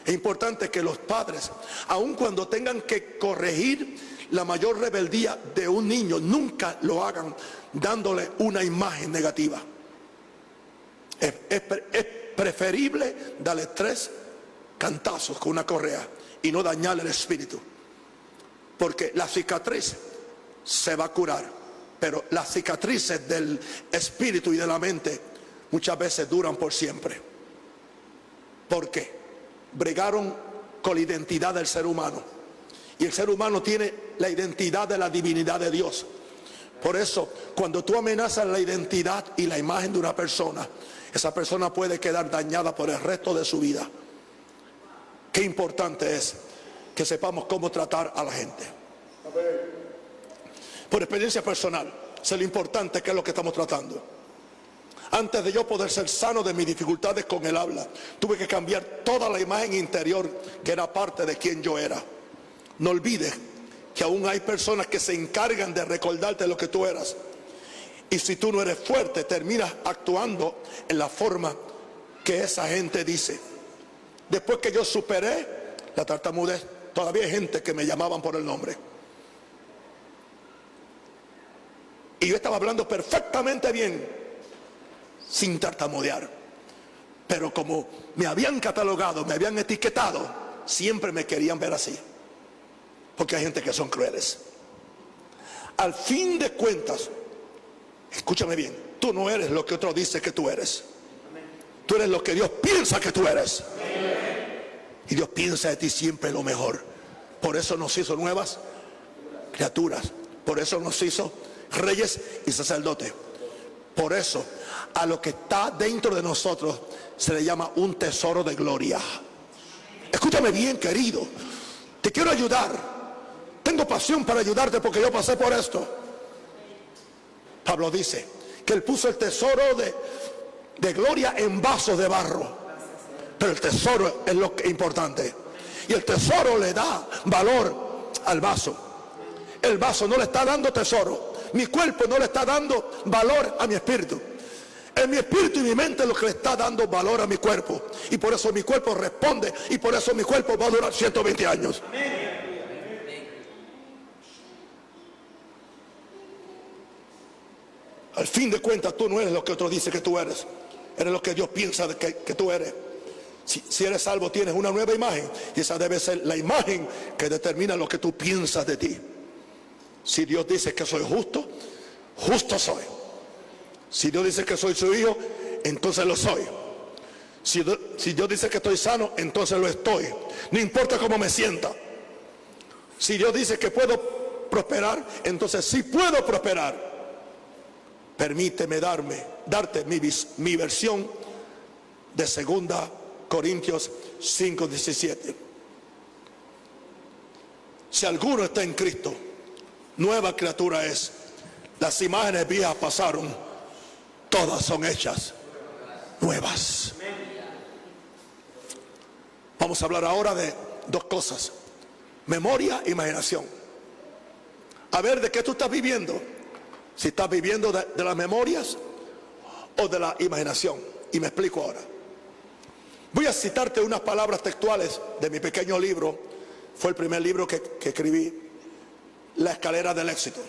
Es importante que los padres, aun cuando tengan que corregir la mayor rebeldía de un niño, nunca lo hagan dándole una imagen negativa. Es preferible darle 3 cantazos con una correa y no dañarle el espíritu, porque la cicatriz se va a curar, pero las cicatrices del espíritu y de la mente muchas veces duran por siempre. ¿Por qué? Bregaron con la identidad del ser humano, y el ser humano tiene la identidad de la divinidad de Dios. Por eso, cuando tú amenazas la identidad y la imagen de una persona, esa persona puede quedar dañada por el resto de su vida. Qué importante es que sepamos cómo tratar a la gente. Por experiencia personal, sé lo importante que es lo que estamos tratando. Antes de yo poder ser sano de mis dificultades con el habla, tuve que cambiar toda la imagen interior que era parte de quien yo era. No olvides que aún hay personas que se encargan de recordarte lo que tú eras. Y si tú no eres fuerte, terminas actuando en la forma que esa gente dice. Después que yo superé la tartamudez, todavía hay gente que me llamaban por el nombre. Y yo estaba hablando perfectamente bien, sin tartamudear. Pero como me habían catalogado, me habían etiquetado, siempre me querían ver así. Porque hay gente que son crueles. Al fin de cuentas, escúchame bien, tú no eres lo que otro dice que tú eres. Tú eres lo que Dios piensa que tú eres. Y Dios piensa de ti siempre lo mejor. Por eso nos hizo nuevas criaturas. Por eso nos hizo reyes y sacerdotes. Por eso a lo que está dentro de nosotros se le llama un tesoro de gloria. Escúchame bien, querido. Te quiero ayudar. Ten tengo pasión para ayudarte porque yo pasé por esto. Pablo dice que él puso el tesoro de gloria en vasos de barro, pero el tesoro es lo importante, y el tesoro le da valor al vaso. El vaso no le está dando tesoro, mi cuerpo no le está dando valor a mi espíritu. Es mi espíritu y mi mente lo que le está dando valor a mi cuerpo, y por eso mi cuerpo responde, y por eso mi cuerpo va a durar 120 años. Al fin de cuentas, tú no eres lo que otros dicen que tú eres. Eres lo que Dios piensa que tú eres. Si eres salvo, tienes una nueva imagen, y esa debe ser la imagen que determina lo que tú piensas de ti. Si Dios dice que soy justo, justo soy. Si Dios dice que soy su hijo, entonces lo soy. Si Dios dice que estoy sano, entonces lo estoy. No importa cómo me sienta. Si Dios dice que puedo prosperar, entonces sí puedo prosperar. Permíteme darte mi versión de 2 Corintios 5:17. Si alguno está en Cristo, nueva criatura es. Las imágenes viejas pasaron, todas son hechas nuevas. Vamos a hablar ahora de dos cosas: memoria e imaginación. A ver, ¿de qué tú estás viviendo? Si estás viviendo de las memorias o de la imaginación. Y me explico ahora. Voy a citarte unas palabras textuales de mi pequeño libro. Fue el primer libro que escribí, La escalera del éxito,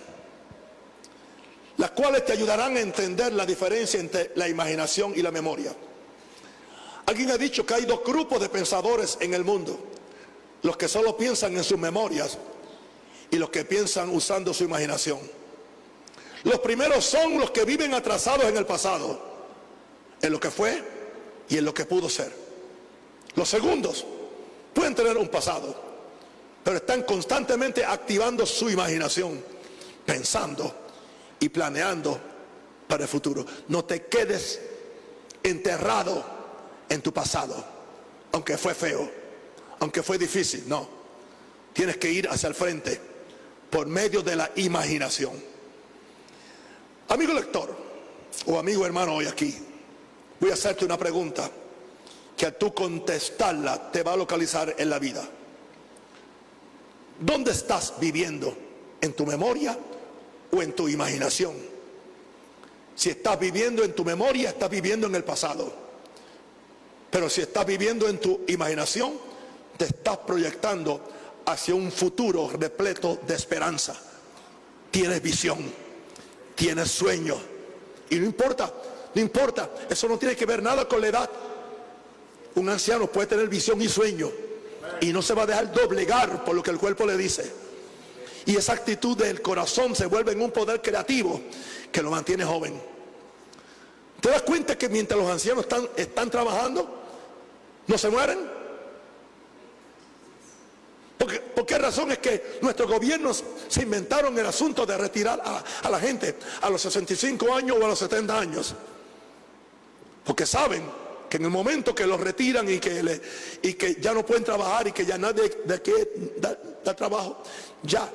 las cuales te ayudarán a entender la diferencia entre la imaginación y la memoria. Alguien ha dicho que hay dos grupos de pensadores en el mundo: los que solo piensan en sus memorias y los que piensan usando su imaginación. Los primeros son los que viven atrasados en el pasado, en lo que fue y en lo que pudo ser. Los segundos pueden tener un pasado, pero están constantemente activando su imaginación, pensando y planeando para el futuro. No te quedes enterrado en tu pasado, aunque fue feo, aunque fue difícil. No, tienes que ir hacia el frente por medio de la imaginación. Amigo lector o amigo hermano, hoy aquí voy a hacerte una pregunta que al tú contestarla te va a localizar en la vida. ¿Dónde estás viviendo? ¿En tu memoria o en tu imaginación? Si estás viviendo en tu memoria, estás viviendo en el pasado. Pero si estás viviendo en tu imaginación, te estás proyectando hacia un futuro repleto de esperanza. Tienes visión, tienes sueño, y no importa, eso no tiene que ver nada con la edad. Un anciano puede tener visión y sueño y no se va a dejar doblegar por lo que el cuerpo le dice, y esa actitud del corazón se vuelve en un poder creativo que lo mantiene joven. ¿Te das cuenta que mientras los ancianos están trabajando, no se mueren? ¿Por qué razón es que nuestros gobiernos se inventaron el asunto de retirar a la gente a los 65 años o a los 70 años? Porque saben que en el momento que los retiran y que ya no pueden trabajar y que ya nadie de que da trabajo, ya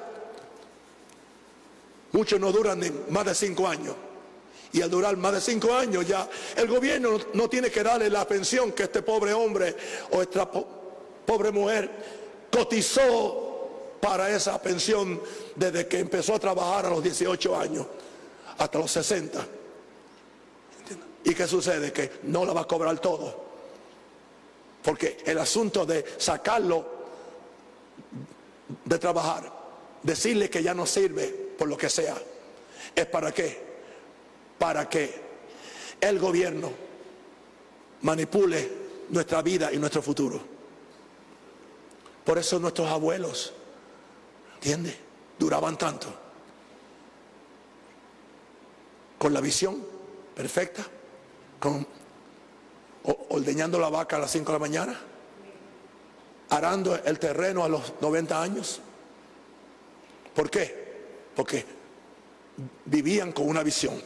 muchos no duran ni más de 5 años. Y al durar más de 5 años ya el gobierno no tiene que darle la pensión que este pobre hombre o esta pobre mujer cotizó para esa pensión desde que empezó a trabajar a los 18 años hasta los 60. ¿Entiendes? ¿Y qué sucede? Que no la va a cobrar todo, porque el asunto de sacarlo de trabajar, decirle que ya no sirve por lo que sea, ¿es para qué? Para que el gobierno manipule nuestra vida y nuestro futuro. Por eso nuestros abuelos, ¿entiendes?, duraban tanto, con la visión perfecta, ordeñando la vaca a las 5 de la mañana, arando el terreno a los 90 años. ¿Por qué? Porque vivían con una visión.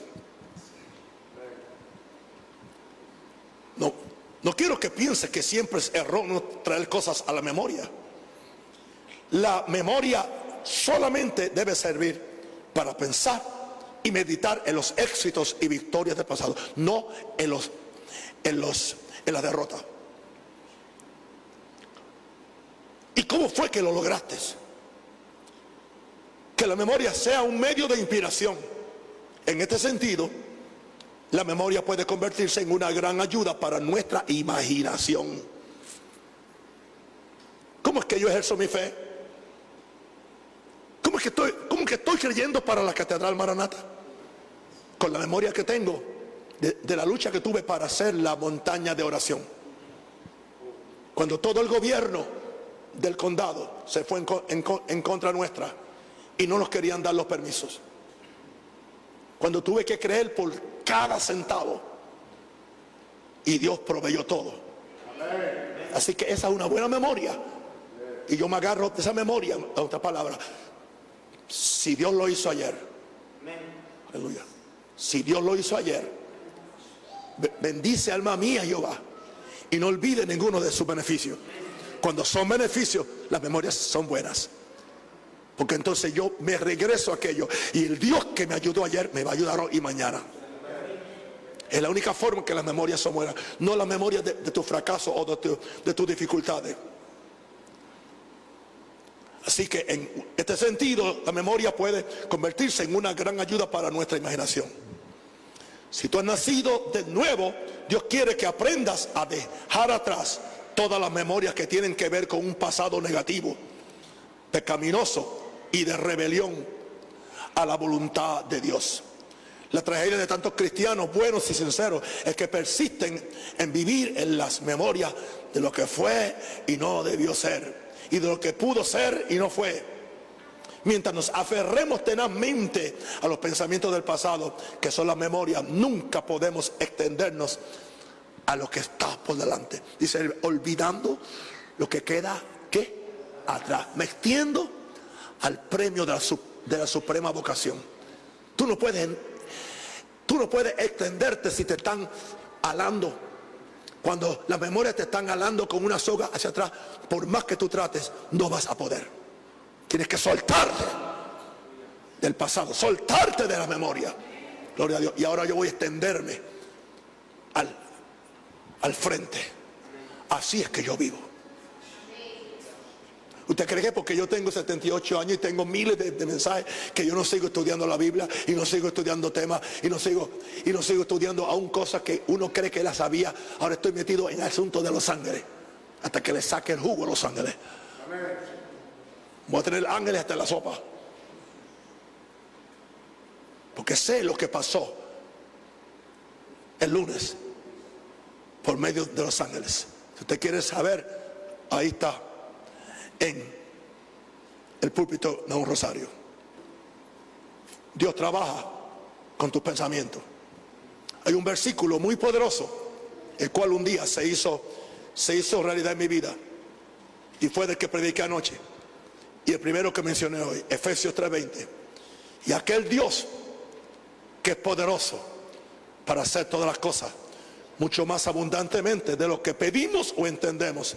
No quiero que pienses que siempre es erróneo traer cosas a la memoria. La memoria solamente debe servir para pensar y meditar en los éxitos y victorias del pasado, no en la derrota. ¿Y cómo fue que lo lograste? Que la memoria sea un medio de inspiración. En este sentido, la memoria puede convertirse en una gran ayuda para nuestra imaginación. ¿Cómo es que yo ejerzo mi fe? ¿Cómo es que estoy creyendo para la Catedral Maranata? Con la memoria que tengo de la lucha que tuve para hacer la montaña de oración. Cuando todo el gobierno del condado se fue en contra nuestra y no nos querían dar los permisos. Cuando tuve que creer por cada centavo y Dios proveyó todo. Así que esa es una buena memoria. Y yo me agarro de esa memoria, en otra palabra. Si Dios lo hizo ayer, aleluya. Si Dios lo hizo ayer, bendice alma mía Jehová, y no olvide ninguno de sus beneficios. Cuando son beneficios, las memorias son buenas, porque entonces yo me regreso a aquello, y el Dios que me ayudó ayer me va a ayudar hoy y mañana. Es la única forma que las memorias son buenas, no la memoria de tu fracaso o de tus dificultades. Así que en este sentido, la memoria puede convertirse en una gran ayuda para nuestra imaginación. Si tú has nacido de nuevo, Dios quiere que aprendas a dejar atrás todas las memorias que tienen que ver con un pasado negativo, pecaminoso y de rebelión a la voluntad de Dios. La tragedia de tantos cristianos buenos y sinceros es que persisten en vivir en las memorias de lo que fue y no debió ser, y de lo que pudo ser y no fue. Mientras nos aferremos tenazmente a los pensamientos del pasado, que son las memorias, nunca podemos extendernos a lo que está por delante. Dice, olvidando lo que queda, ¿qué? Atrás. Me extiendo al premio de la suprema vocación. Tú no puedes extenderte si te están alando. Cuando las memorias te están alando con una soga hacia atrás, por más que tú trates, no vas a poder. Tienes que soltarte del pasado, soltarte de la memoria. Gloria a Dios. Y ahora yo voy a extenderme al frente. Así es que yo vivo. ¿Usted cree que porque yo tengo 78 años y tengo miles de mensajes que yo no sigo estudiando la Biblia y no sigo estudiando temas y no sigo estudiando aún cosas que uno cree que las sabía? Ahora estoy metido en el asunto de los ángeles hasta que le saque el jugo a los ángeles. Voy a tener ángeles hasta en la sopa, porque sé lo que pasó el lunes por medio de los ángeles. Si usted quiere saber, ahí está en el púlpito de un rosario. Dios trabaja con tus pensamientos. Hay un versículo muy poderoso, el cual un día se hizo realidad en mi vida, y fue del que prediqué anoche, y el primero que mencioné hoy, Efesios 3:20. Y aquel Dios que es poderoso para hacer todas las cosas mucho más abundantemente de lo que pedimos o entendemos,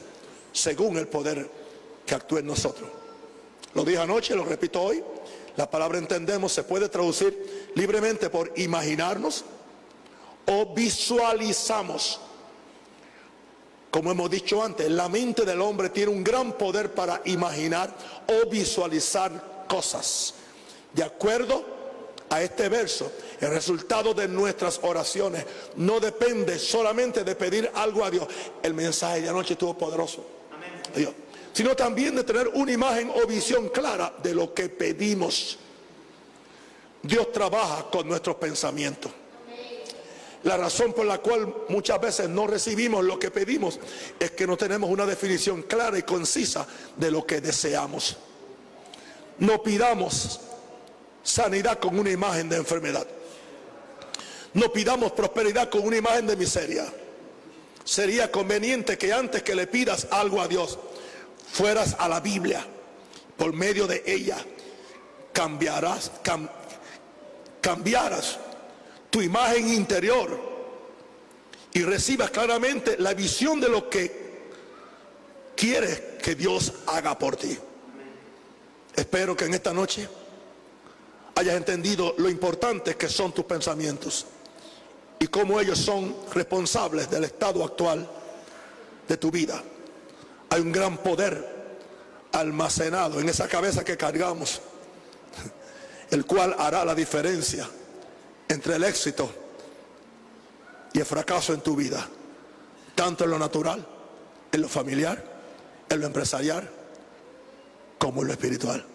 según el poder que actúa en nosotros. Lo dije anoche, lo repito hoy. La palabra entendemos se puede traducir libremente por imaginarnos o visualizamos. Como hemos dicho antes, la mente del hombre tiene un gran poder para imaginar o visualizar cosas. De acuerdo a este verso, el resultado de nuestras oraciones no depende solamente de pedir algo a Dios. El mensaje de anoche estuvo poderoso. Dios. Sino también de tener una imagen o visión clara de lo que pedimos. Dios trabaja con nuestros pensamientos. La razón por la cual muchas veces no recibimos lo que pedimos es que no tenemos una definición clara y concisa de lo que deseamos. No pidamos sanidad con una imagen de enfermedad. No pidamos prosperidad con una imagen de miseria. Sería conveniente que antes que le pidas algo a Dios, fueras a la Biblia. Por medio de ella cambiarás tu imagen interior y recibas claramente la visión de lo que quieres que Dios haga por ti. Espero que en esta noche hayas entendido lo importante que son tus pensamientos y cómo ellos son responsables del estado actual de tu vida. Hay un gran poder almacenado en esa cabeza que cargamos, el cual hará la diferencia entre el éxito y el fracaso en tu vida, tanto en lo natural, en lo familiar, en lo empresarial, como en lo espiritual.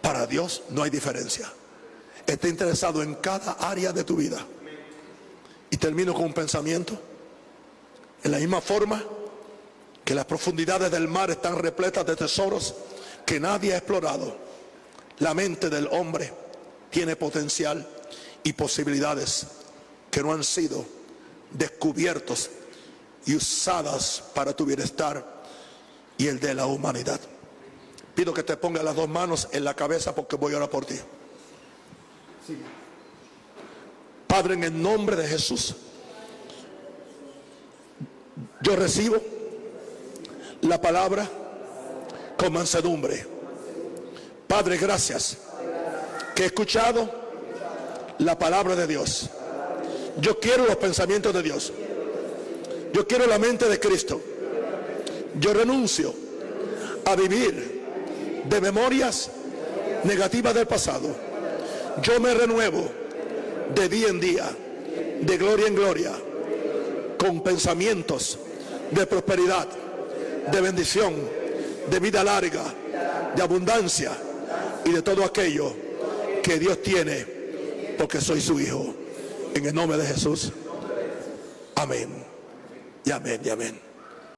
Para Dios no hay diferencia. Está interesado en cada área de tu vida. Y termino con un pensamiento. En la misma forma que las profundidades del mar están repletas de tesoros que nadie ha explorado, la mente del hombre tiene potencial y posibilidades que no han sido descubiertos y usadas para tu bienestar y el de la humanidad. Pido que te pongas las dos manos en la cabeza porque voy a orar por ti. Padre, en el nombre de Jesús, yo recibo la palabra con mansedumbre. Padre, gracias que he escuchado la palabra de Dios. Yo quiero los pensamientos de Dios. Yo quiero la mente de Cristo. Yo renuncio a vivir de memorias negativas del pasado. Yo me renuevo de día en día, de gloria en gloria, con pensamientos de prosperidad, de bendición, de vida larga, de abundancia y de todo aquello que Dios tiene, porque soy su hijo. En el nombre de Jesús. Amén. Y amén y amén.